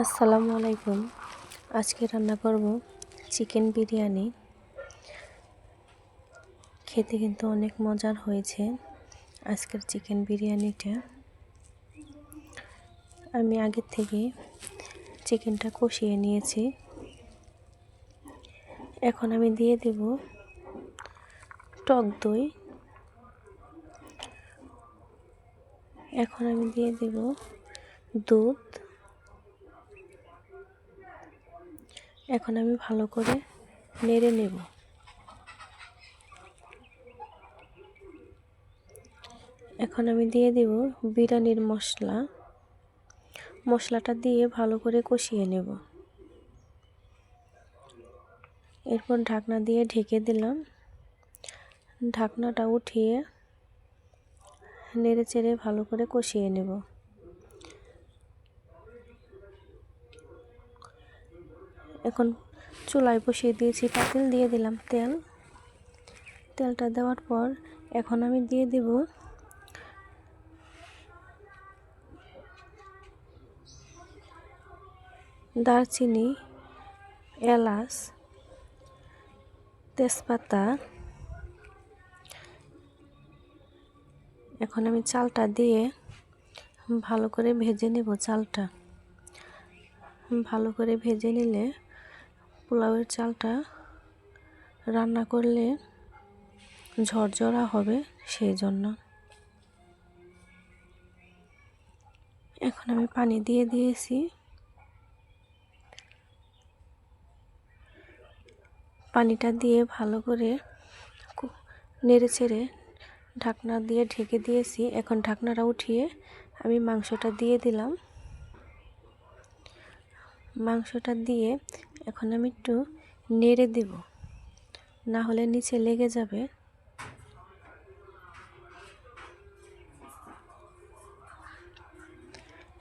আসসালামু আলাইকুম। আজকে রান্না করব চিকেন বিরিয়ানি। খেতে কিন্তু অনেক মজার হয়েছে আজকের চিকেন বিরিয়ানিটা। আমি আগের থেকে চিকেনটা কষিয়ে নিয়েছি। এখন আমি দিয়ে দেব টক দই। এখন আমি দিয়ে দেব দুধ। এখন আমি ভালো করে নেড়ে নেব। এখন আমি দিয়ে দেব বিরিয়ানির মশলাটা দিয়ে ভালো করে কষিয়ে নেব। এরপর ঢাকনা দিয়ে ঢেকে দিলাম। ঢাকনাটা উঠিয়ে নেড়ে চেড়ে ভালো করে কষিয়ে নেব। এখন চুলায় বসিয়ে দিয়েছি পাতিল, দিয়ে দিলাম তেল। তেলটা দেওয়ার পর এখন আমি দিয়ে দেব দারচিনি, এলাচ, তেজপাতা। এখন আমি চালটা দিয়ে ভালো করে ভেজে নেব। চালটা ভালো করে ভেজে নিলে পোলাওয়ের চালটা রান্না করলে ঝরঝরা হবে, সেই জন্য। এখন আমি পানি দিয়ে দিয়েছি। পানিটা দিয়ে ভালো করে নেড়ে চেড়ে ঢাকনা দিয়ে ঢেকে দিয়েছি। এখন ঢাকনাটা উঠিয়ে আমি মাংসটা দিয়ে দিলাম। মাংসটা দিয়ে এখন আমি একটু নেড়ে দেব, না হলে নিচে লেগে যাবে।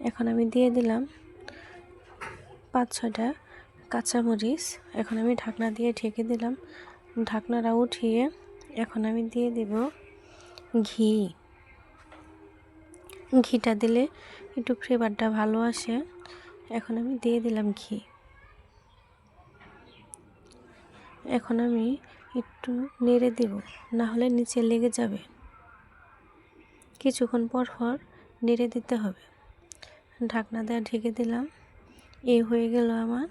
এখন আমি দিয়ে দিলাম 5-6টা কাঁচামরিচ। এখন আমি ঢাকনা দিয়ে ঢেকে দিলাম। ঢাকনাটা উঠিয়ে এখন আমি দিয়ে দেব ঘি। ঘিটা দিলে একটু ফ্লেভারটা ভালো আসে। এখন আমি দিয়ে দিলাম ঘি। এখন আমি একটু নেড়ে দেব, না হলে নিচে লেগে যাবে। কিছুক্ষণ পর পর নেড়ে দিতে হবে। ঢাকনা দিয়ে ঢেকে দিলাম। এই হয়ে গেল আমার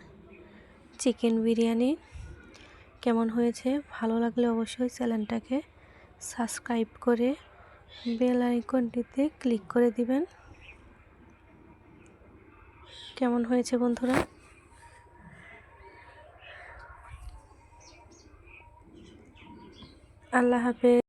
চিকেন বিরিয়ানি। কেমন হয়েছে? ভালো লাগলে অবশ্যই চ্যানেলটাকে সাবস্ক্রাইব করে বেল আইকনটিতে ক্লিক করে দিবেন। কেমন হয়েছে বন্ধুরা? আল্লাহ হাফেজ।